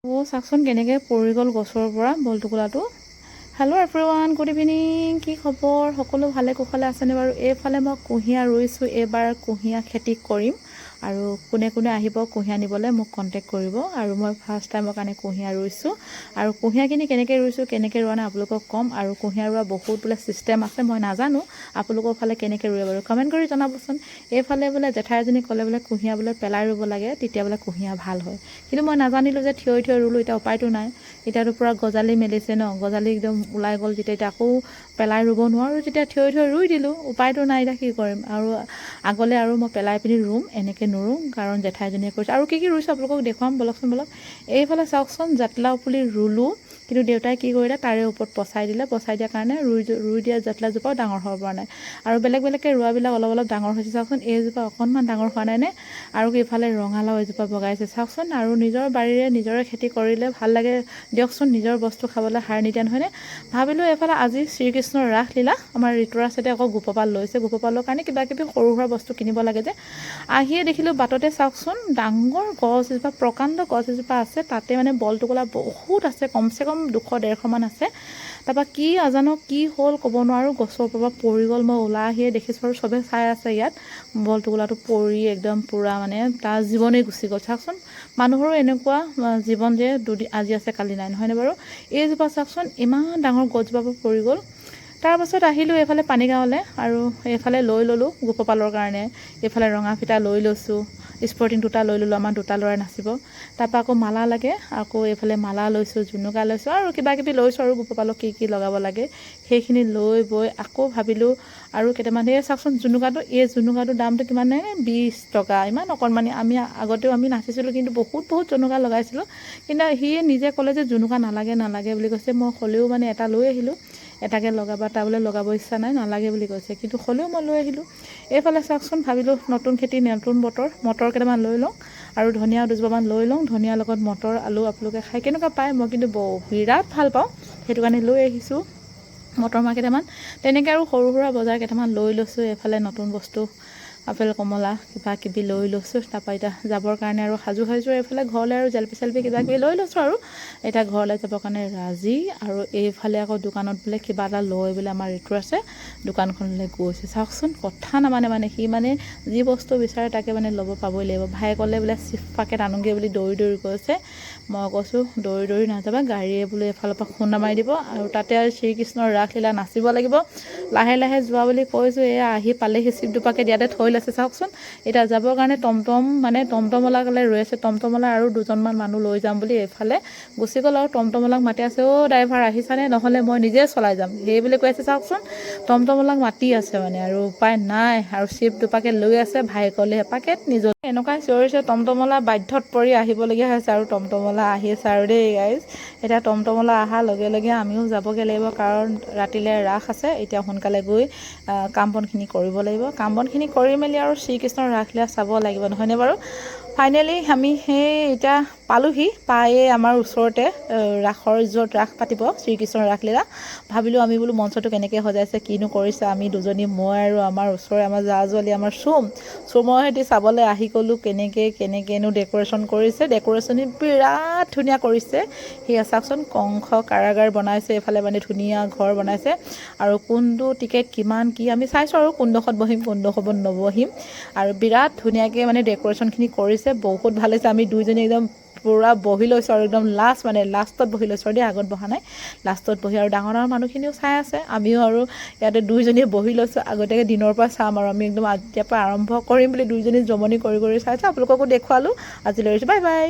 চাওকচোন কেনেকৈ পৰি গ'ল গছৰ পৰা বলটোকোলাটো। Hello' everyone, good evening. কি খবৰ? সকলো ভালে কুশলে আছেনে বাৰু? এইফালে মই কুঁহিয়াৰ ৰুইছোঁ। এইবাৰ কুঁহিয়াৰ খেতি কৰিম আৰু কোনে কোনে আহিব কুঁহিয়াৰ নিবলৈ মোক কণ্টেক্ট কৰিব। আৰু মই ফাৰ্ষ্ট টাইমৰ কাৰণে কুঁহিয়াৰ ৰুইছোঁ আৰু কুঁহিয়াৰখিনি কেনেকৈ ৰুইছোঁ, কেনেকৈ ৰোৱা নাই আপোনালোকক ক'ম। আৰু কুঁহিয়াৰ ৰোৱা বহুত বোলে ছিষ্টেম আছে, মই নাজানো। আপোনালোকৰ ফালে কেনেকৈ ৰুৱে বাৰু কমেণ্ট কৰি জনাবচোন। এইফালে বোলে জেঠাই এজনী ক'লে বোলে কুঁহিয়াৰ বোলে পেলাই ৰুব লাগে, তেতিয়া বোলে কুঁহিয়াৰ ভাল হয়। কিন্তু মই নাজানিলোঁ যে থিয় থিয় ৰুলোঁ। এতিয়া উপায়টো নাই, এতিয়াতো পূৰা গজালি মেলিছে ন, গজালি একদম ওলাই গ'ল যেতিয়া। এতিয়া আকৌ পেলাই ৰুব নোৱাৰোঁ, যেতিয়া থিয় থিয় ৰুই দিলোঁ। উপায়টো নাই, এতিয়া কি কৰিম। আৰু আগলৈ আৰু মই পেলাই পিনি ৰুম, এনেকৈ নোৰোঁ, কাৰণ জেঠাইজনীয়ে কৈছে। আৰু কি কি ৰুইছোঁ আপোনালোকক দেখুৱাম, বলকচোন বলক। এইফালে চাওকচোন, জাতিলাও পুলি ৰুলোঁ, কিন্তু দেউতাই কি কৰিলে, তাৰে ওপৰত পচাই দিলে। পচাই দিয়াৰ কাৰণে ৰুই দিয়া জাতিলাওজোপাও ডাঙৰ হ'ব পৰা নাই। আৰু বেলেগ বেলেগকৈ ৰোৱাবিলাক অলপ অলপ ডাঙৰ হৈছে। চাওকচোন, এইজোপা অকণমান ডাঙৰ হোৱা নাইনে? আৰু ইফালে ৰঙালাও এজোপা বগাইছে, চাওকচোন। আৰু নিজৰ বাৰীৰে নিজৰে খেতি কৰিলে ভাল লাগে দিয়কচোন, নিজৰ বস্তু খাবলৈ সাৰ নিদিয়া নহয়নে? ভাবিলোঁ এইফালে আজি শ্ৰীকৃষ্ণৰ ৰাসলীলা, আমাৰ ঋতুৰাজহঁতে আকৌ গোপপাল লৈছে। গোপপালৰ কাৰণে কিবা কিবি সৰু সুৰা বস্তু কিনিব লাগে যে। আহিয়ে দেখিলোঁ বাটতে, চাওকচোন, ডাঙৰ গছ এজোপা, প্ৰকাণ্ড গছ এজোপা আছে। তাতে মানে বলটোকোলা বহুত আছে, কমচে কম 200-150 মান আছে। তাৰপৰা কি নাজানো কি হ'ল ক'ব নোৱাৰোঁ, গছৰ পৰা পৰি গ'ল। মই ওলাই আহিয়ে দেখিছোঁ আৰু চবেই চাই আছে ইয়াত। বলটোকোলাটো পৰি একদম পূৰা মানে তাৰ জীৱনেই গুচি গ'ল। চাওকচোন, মানুহৰো এনেকুৱা জীৱন যে আজি আছে কালি নাই, নহয়নে বাৰু? এইজোপা চাওকচোন, ইমান ডাঙৰ গছজোপা পৰি গ'ল। তাৰপাছত আহিলোঁ এইফালে পানীগাঁৱলৈ আৰু এইফালে লৈ ল'লোঁ গোপপালৰ কাৰণে। এইফালে ৰঙা ফিটা লৈ লৈছোঁ, স্পৰ্টিং 2টা লৈ ল'লোঁ, আমাৰ 2টা ল'ৰাই নাচিব। তাৰপৰা আকৌ মালা লাগে, আকৌ এইফালে মালা লৈছোঁ, জুনুকা লৈছোঁ, আৰু কিবা কিবি লৈছোঁ আৰু গোপপালক কি কি লগাব লাগে সেইখিনি লৈ বৈ আকৌ ভাবিলোঁ আৰু কেইটামান। এই চাওকচোন জুনুকাটো, এই জুনুকাটোৰ দামটো কিমান নে? 20 টকা। ইমান অকণমানি। আগতেও আমি নাচিছিলোঁ, কিন্তু বহুত জুনুকা লগাইছিলোঁ। কিন্তু সি নিজে ক'লে যে জুনুকা নালাগে নালাগে বুলি কৈছে। মই হ'লেও মানে এটা লৈ আহিলোঁ, এটাকে লগাবা, তাৰ বোলে লগাব ইচ্ছা নাই, নালাগে বুলি কৈছে, কিন্তু হ'লেও মই লৈ আহিলোঁ। এইফালে চাওকচোন, ভাবিলোঁ নতুন খেতি, নতুন মটৰ কেইটামান লৈ লওঁ আৰু ধনিয়া দুজোপামান লৈ লওঁ। ধনিয়াৰ লগত মটৰ আলু আপোনালোকে খাই কেনেকুৱা পায়, মই কিন্তু বিৰাট ভাল পাওঁ, সেইটো কাৰণে লৈ আহিছোঁ মটৰ মাহ কেইটামান। তেনেকৈ আৰু সৰু সুৰা বজাৰ কেইটামান লৈ লৈছোঁ। এইফালে নতুন বস্তু, আপেল কমলা কিবা কিবি লৈ লৈছোঁ। তাৰপৰা এতিয়া যাবৰ কাৰণে আৰু সাজু হৈছোঁ। এইফালে ঘৰলৈ আৰু জেলপি চেলপি কিবা কিবি লৈ লৈছোঁ আৰু এতিয়া ঘৰলৈ যাবৰ কাৰণে ৰাজি। আৰু এইফালে আকৌ দোকানত বোলে কিবা এটা লয় বোলে, আমাৰ ঋতুৰাজে দোকানখনলৈ গৈছে। চাওকচোন, কথা নামানে, মানে সি মানে যি বস্তু বিচাৰে তাকে মানে ল'ব পাবই লাগিব। ভাইকলে বোলে চিপ পাকেট আনোগৈ বুলি দৌৰি দৌৰি গৈছে। মই কৈছোঁ দৌৰি দৌৰি নাযাবা, গাড়ীয়ে বোলে এফালৰ পৰা খুন্দা মাৰি দিব, আৰু তাতে আৰু শ্ৰীকৃষ্ণৰ ৰাসলীলা নাচিব লাগিব। লাহে লাহে যোৱা বুলি কৈছোঁ। এয়া আহি পালেহি, চিপ দুপাকেট ইয়াতে থৈ লৈছে। চাওকচোন, এতিয়া যাবৰ কাৰণে টমটমৱালালৈ ৰৈ আছে। টমটমৱালা আৰু দুজনমান মানুহ লৈ যাম বুলি এইফালে গুচি গ'ল। আৰু টমটমৱালাক মাতি আছে, অ' ড্ৰাইভাৰ আহিছানে, নহ'লে মই নিজে চলাই যাম, সেই বুলি কৈ আছে। চাওকচোন, টমটমৱালাক মাতি আছে মানে, আৰু উপায় নাই। আৰু চিপ দুপাকেট লৈ আছে, ভাইকলে এপাকেট, নিজৰ এনেকুৱাই চিঞৰিছে। টমটমৱালা বাধ্যত পৰি আহিবলগীয়া হৈছে, আৰু টমটমৱালা আহি আছে আৰু দেই গাইজ। এতিয়া টমটমৱালা অহাৰ লগে লগে আমিও যাবগৈ লাগিব, কাৰণ ৰাতিলৈ ৰাস আছে। এতিয়া সোনকালে গৈ কাম বনখিনি কৰিব লাগিব। কাম বনখিনি কৰি মেলি আৰু শ্ৰীকৃষ্ণৰ ৰাসলীলা চাব লাগিব, নহয়নে বাৰু? ফাইনেলি আমি সেই এতিয়া পালোহি। পায়ে আমাৰ ওচৰতে য'ত ৰাস পাতিব, শ্ৰীকৃষ্ণৰ ৰাসলীলা। ভাবিলোঁ আমি বোলো মঞ্চটো কেনেকৈ সজাইছে, কিনো কৰিছে। আমি দুজনী, মই আৰু আমাৰ ওচৰৰে আমাৰ জা-জোৱালী, আমাৰ চুমৰ সৈতে চাবলৈ আহি গ'লোঁ কেনেকৈনো ডেক'ৰেশ্যন কৰিছে। ডেক'ৰেশ্যন বিৰাট ধুনীয়া কৰিছে। সেয়া চাওকচোন, কংস কাৰাগাৰ বনাইছে, এইফালে মানে ধুনীয়া ঘৰ বনাইছে। আৰু কোনটো টিকেট কিমান কি আমি চাইছোঁ, আৰু কোনডোখৰত বহিম কোনডোখৰত নবহিম। আৰু বিৰাট ধুনীয়াকৈ মানে ডেক'ৰেশ্যনখিনি কৰিছে, বহুত ভাল হৈছে। আমি দুইজনী একদম পূৰা বহি লৈছোঁ, আৰু একদম লাষ্টত বহি লৈছোঁ আৰু দেই, আগত বহা নাই, লাষ্টত বহি। আৰু ডাঙৰ ডাঙৰ মানুহখিনিও চাই আছে, আমিও আৰু ইয়াতে দুইজনীয়ে বহি লৈছোঁ। আগতীয়াকৈ দিনৰ পৰা চাম, আৰু আমি একদম এতিয়াৰ পৰা আৰম্ভ কৰিম বুলি দুইজনী জমনি কৰি কৰি চাইছোঁ। আপোনালোককো দেখুৱালোঁ। আজিলৈ এৰিছোঁ, বাই বাই।